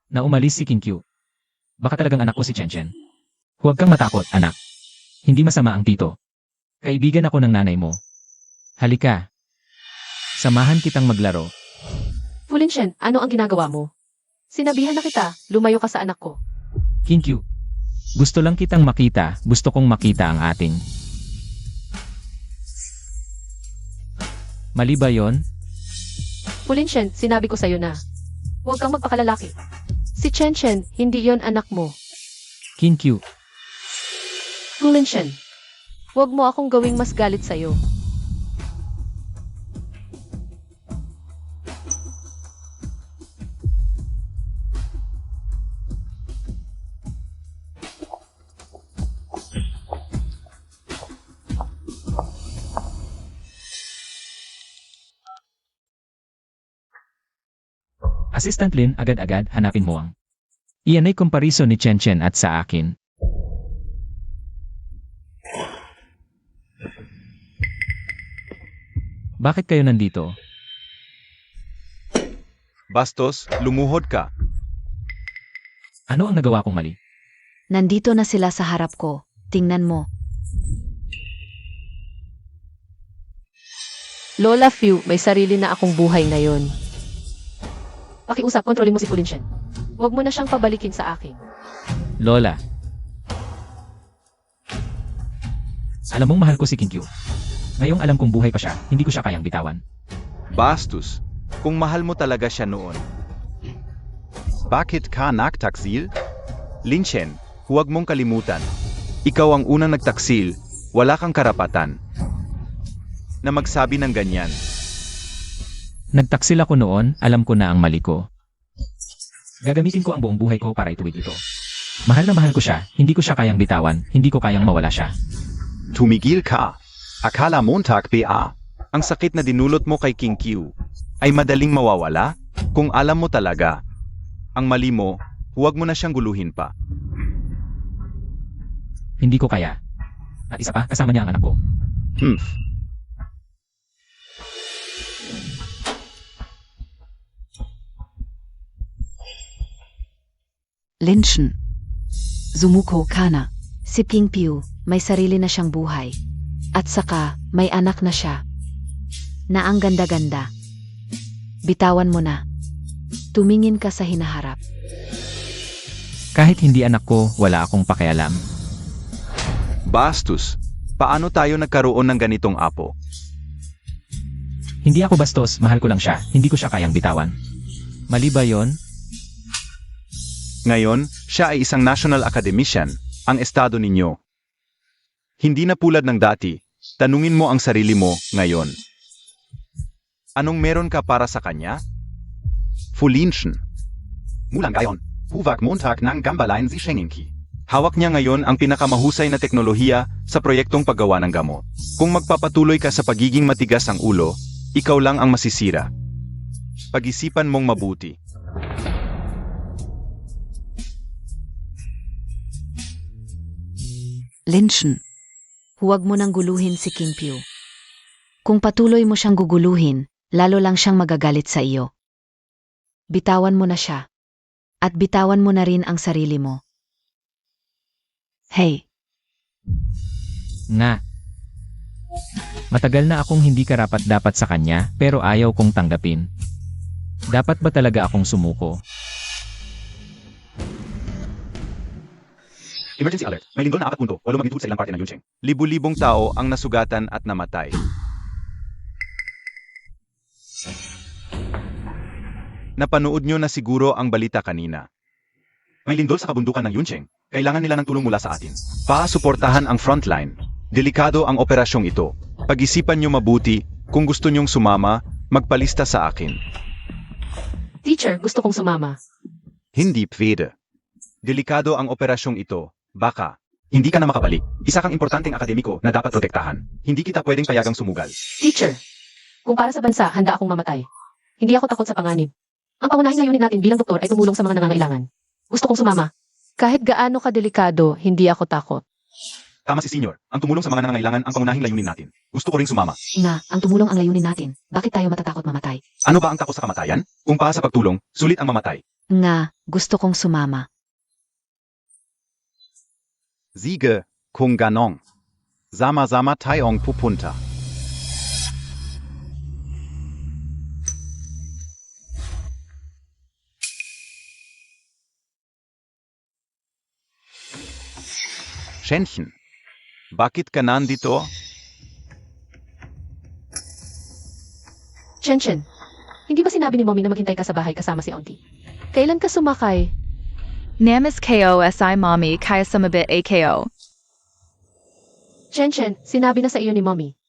Na umalis si Kinkyu. Baka talagang anak ko si Chen. Huwag kang matakot, anak. Hindi masama ang tito. Kaibigan ako ng nanay mo. Halika. Samahan kitang maglaro. Fulinshen, ano ang ginagawa mo? Sinabihan na kita, lumayo ka sa anak ko. Kinkyu. Gusto lang kitang makita, gusto kong makita ang ating. Mali ba yon? Fulinshen, sinabi ko sa'yo na. Huwag kang magpakalalaki. Si Chen Chen, hindi yon anak mo. Kinkyu. Fulinshen, Huwag mo akong gawing mas galit sa'yo. Assistant Lin, agad-agad hanapin mo ang. Iyan ay komparison ni Chen at sa akin. Bakit kayo nandito? Bastos, lumuhod ka. Ano ang nagawa kong mali? Nandito na sila sa harap ko. Tingnan mo. Lola Few, may sarili na akong buhay ngayon. pakiusap, kontrolin mo si Fulinshen. Huwag mo na siyang pabalikin sa akin. Lola. Alam mong mahal ko si Kinkyu. Ngayong alam kong buhay pa siya, hindi ko siya kayang bitawan. Bastos, kung mahal mo talaga siya noon. Bakit ka nagtaksil? Linshen, huwag mong kalimutan. Ikaw ang unang nagtaksil, wala kang karapatan na magsabi ng ganyan. Nagtaksil ako noon, alam ko na ang mali ko. Gagamitin ko ang buong buhay ko para ituwid ito. Mahal na mahal ko siya, hindi ko siya kayang bitawan, hindi ko kayang mawala siya. Tumigil ka. Akala Montag PA, ang sakit na dinulot mo kay Kinkyu ay madaling mawawala? Kung alam mo talaga ang mali mo, huwag mo na siyang guluhin pa. Hindi ko kaya. At isa pa, kasama niya ang anak ko. Linshen. Zumuko Kana. Si Kinkyu, may sarili na siyang buhay. At saka, may anak na siya. Na ang ganda-ganda. Bitawan mo na. Tumingin ka sa hinaharap. Kahit hindi anak ko, wala akong pakialam. Bastos, paano tayo nagkaroon ng ganitong apo? Hindi ako bastos, mahal ko lang siya, hindi ko siya kayang bitawan. Mali ba yon? Ngayon, siya ay isang national academician, ang estado ninyo. Hindi na pulad ng dati, tanungin mo ang sarili mo ngayon. Anong meron ka para sa kanya? Fulinshen. Mulang gayon, huwag Montag ng gambalain si Shengenki. Hawak niya ngayon ang pinakamahusay na teknolohiya sa proyektong paggawa ng gamot. Kung magpapatuloy ka sa pagiging matigas ang ulo, ikaw lang ang masisira. Pag-isipan mong mabuti. lynchen. Huwag mo nang guluhin si King Pew. Kung patuloy mo siyang guguluhin, lalo lang siyang magagalit sa iyo. Bitawan mo na siya. At bitawan mo na rin ang sarili mo. Hey, Nga. Matagal na akong hindi karapat-dapat sa kanya pero ayaw kong tanggapin. Dapat ba talaga akong sumuko? Emergency alert. May lindol na 4.8 magnitude sa ilang parte ng Yuncheng. Libu-libong tao ang nasugatan at namatay. Napanood nyo na siguro ang balita kanina. May lindol sa kabundukan ng Yuncheng. Kailangan nila ng tulong mula sa atin. Suportahan ang frontline. Delikado ang operasyong ito. Pag-isipan nyo mabuti, kung gusto nyong sumama, magpalista sa akin. Teacher, gusto kong sumama. Hindi pwede. Delikado ang operasyong ito. Baka, hindi ka na makabalik. Isa kang importanteng akademiko na dapat protektahan. Hindi kita pwedeng payagang sumugal. Teacher, kung para sa bansa, handa akong mamatay. Hindi ako takot sa panganib. Ang pangunahing layunin natin bilang doktor ay tumulong sa mga nangangailangan. Gusto kong sumama. Kahit gaano kadelikado, hindi ako takot. Tama si Senior. Ang tumulong sa mga nangangailangan ang pangunahing layunin natin. Gusto ko ring sumama. nga, ang tumulong ang layunin natin. Bakit tayo matatakot mamatay? Ano ba ang takot sa kamatayan? Kung para sa pagtulong, sulit ang mamatay. Nga, gusto kong sumama. Sige, kung ganong. Sama-sama tayong pupunta. Shenchen, bakit ka nandito? Chen, hindi ba sinabi ni Mommy na maghintay ka sa bahay kasama si Auntie? Kailan ka sumakay? Namis KOSI Mommy kaya sumabit AKO. Chen, sinabi na sa iyo ni Mommy.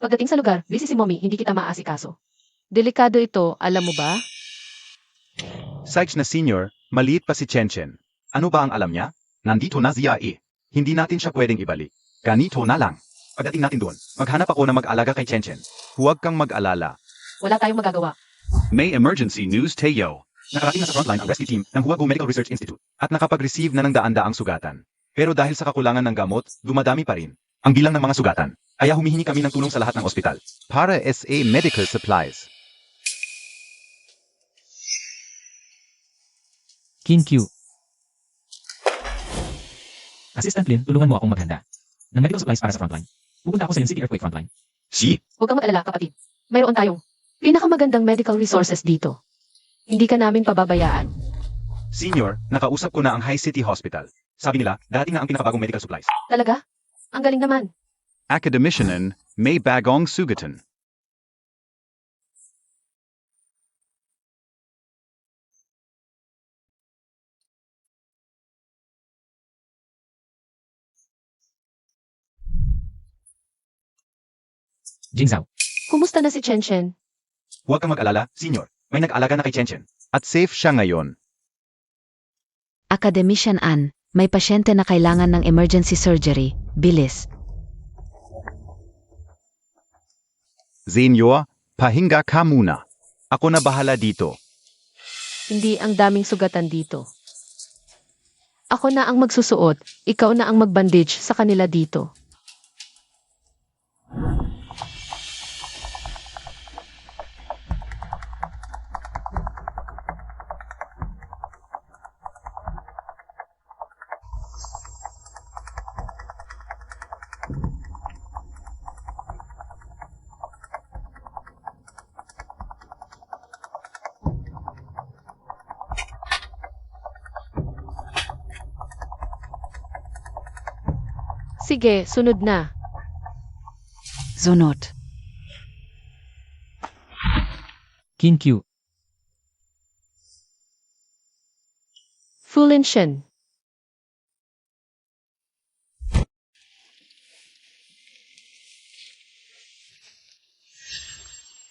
Pagdating sa lugar, busy si Mommy, hindi kita maaasikaso. Delikado ito, alam mo ba? Sykes na Senior, maliit pa si Chen. Ano ba ang alam niya? Nandito na siya eh. Hindi natin siya pwedeng ibalik. Ganito na lang. Pagdating natin doon, maghanap ako na mag-alaga kay Chen. Huwag kang mag-alala. Wala tayong magagawa. May emergency news, Teo. Nakarating na sa frontline ang rescue team ng Huagu Medical Research Institute at nakapag-receive na ng daan-daang sugatan. Pero dahil sa kakulangan ng gamot, dumadami pa rin ang bilang ng mga sugatan. Kaya humihingi kami ng tulong sa lahat ng ospital. Para SA Medical Supplies. King Q. Assistant Lin, tulungan mo akong maghanda ng medical supplies para sa frontline. Pupunta ako sa City Earthquake frontline. Si, Huwag kang mag-alala, kapatid. Mayroon tayong pinakamagandang medical resources dito. Hindi ka namin pababayaan. Senior, nakausap ko na ang High City Hospital. Sabi nila, dating na ang pinakabagong medical supplies. Talaga? Ang galing naman. Academicianan, may bagong sugatan. Jingzao. Kumusta na si Chen? Huwag kang mag-alala, Senior. May nag-alaga na kay Chen. At safe siya ngayon. Academician Ann, may pasyente na kailangan ng emergency surgery. Bilis. Senior, pahinga ka muna. Ako na bahala dito. Hindi ang daming sugatan dito. Ako na ang magsusuot, ikaw na ang magbandage sa kanila dito. Sige, sunod na. Zunot. King Q. Fulinshen.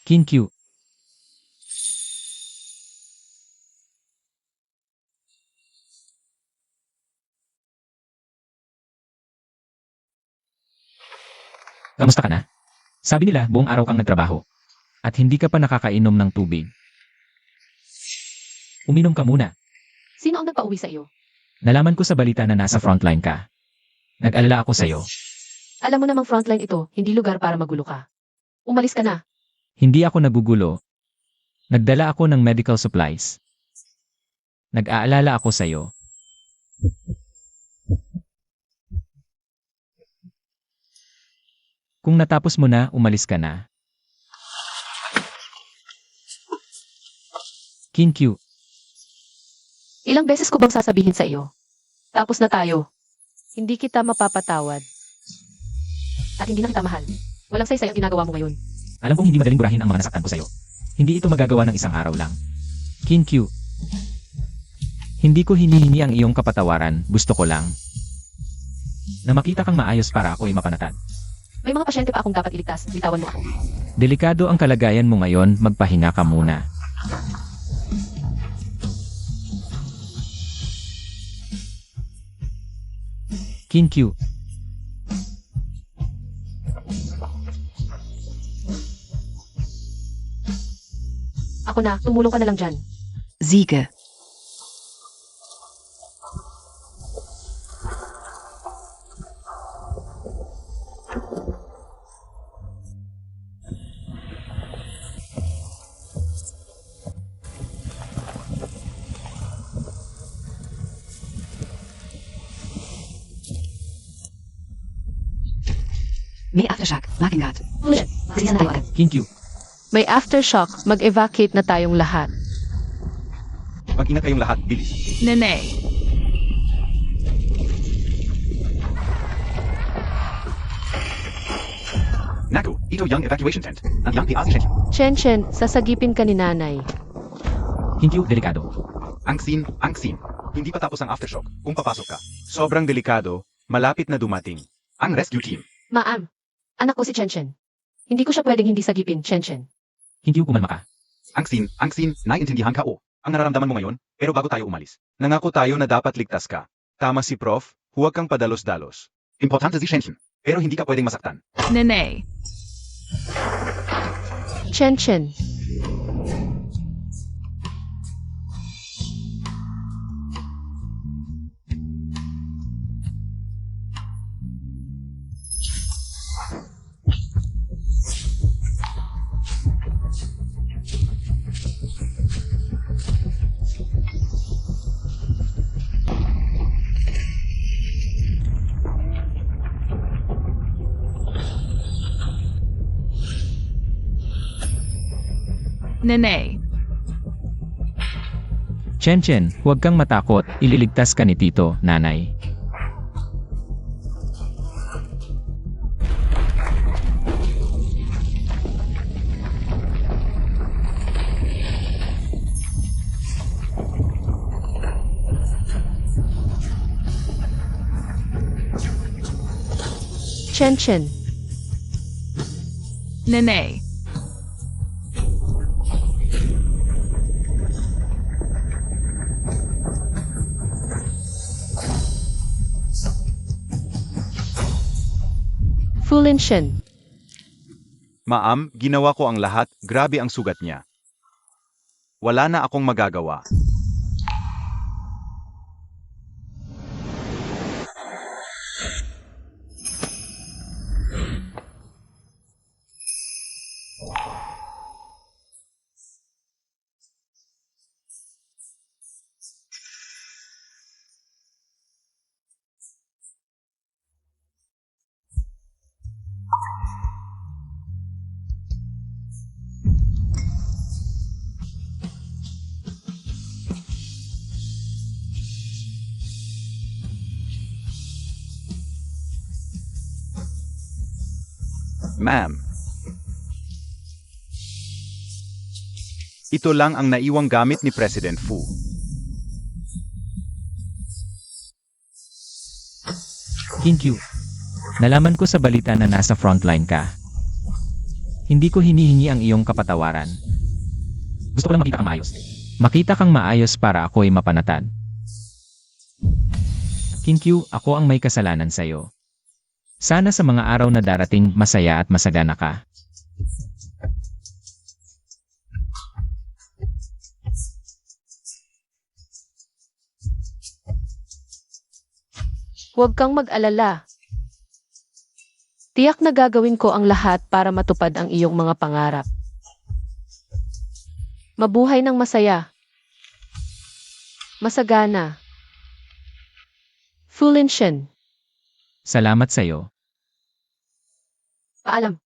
King Q. Kamusta ka na? Sabi nila buong araw kang nagtrabaho. At hindi ka pa nakakainom ng tubig. Uminom ka muna. Sino ang nagpauwi sa iyo? Nalaman ko sa balita na nasa frontline ka. Nag-alala ako sa'yo. Alam mo namang frontline ito, hindi lugar para magulo ka. Umalis ka na. Hindi ako nagugulo. Nagdala ako ng medical supplies. Nag-aalala ako sa'yo. Kung natapos mo na, umalis ka na. Kinkyu, Ilang beses ko bang sasabihin sa iyo? Tapos na tayo. Hindi kita mapapatawad. At hindi na kita mahal. Walang saysay ang ginagawa mo ngayon. alam kong hindi madaling burahin ang mga nasaktan ko sa'yo. Hindi ito magagawa ng isang araw lang. Kinkyu, hindi ko hinihingi ang iyong kapatawaran, gusto ko lang na makita kang maayos para ako'y mapanatag. May mga pasyente pa akong dapat iligtas. Bitawan mo ako. Delikado ang kalagayan mo ngayon, magpahinga ka muna. Kinkyu, Ako na, tumulong ka na lang dyan. Siege. May aftershock. Makingat. Siya na tayo agad. Kinkyu, May aftershock, mag-evacuate na tayong lahat. Mag-ingat kayong lahat, bilis. Nene, Naku, ito yung evacuation tent. Ang yang piasi siya. Chen, sasagipin ka ni nanay. Kinkyu, delikado. Ang scene. Hindi pa tapos ang aftershock kung papasok ka. Sobrang delikado, malapit na dumating. Ang rescue team. Ma'am, anak ko si Chen. Hindi ko siya pwedeng hindi sagipin, Chen. Kinkyu, kumalma ka. Ang scene, naiintindihan ka o. Ang nararamdaman mo ngayon, pero bago tayo umalis. Nangako tayo na dapat ligtas ka. Tama si Prof, huwag kang padalos-dalos. Importante si Shenshin, pero hindi ka pwedeng masaktan. Nene, Chen, Nene, Chen, huwag kang matakot, ililigtas ka ni Tito, nanay. Chen. Nene, Fulin Shen. Ma'am, ginawa ko ang lahat, grabe ang sugat niya. Wala na akong magagawa. Ma'am. Ito lang ang naiwang gamit ni President Fu. Kinkyu, nalaman ko sa balita na nasa frontline ka. Hindi ko hinihingi ang iyong kapatawaran. Gusto ko lang makita kang maayos. Makita kang maayos para ako'y mapanatag. Kinkyu, ako ang may kasalanan sa'yo. Sana sa mga araw na darating, masaya at masagana ka. Huwag kang mag-alala. Tiyak na gagawin ko ang lahat para matupad ang iyong mga pangarap. Mabuhay ng masaya. Masagana. Fulinshin. Salamat sa'yo. Paalam.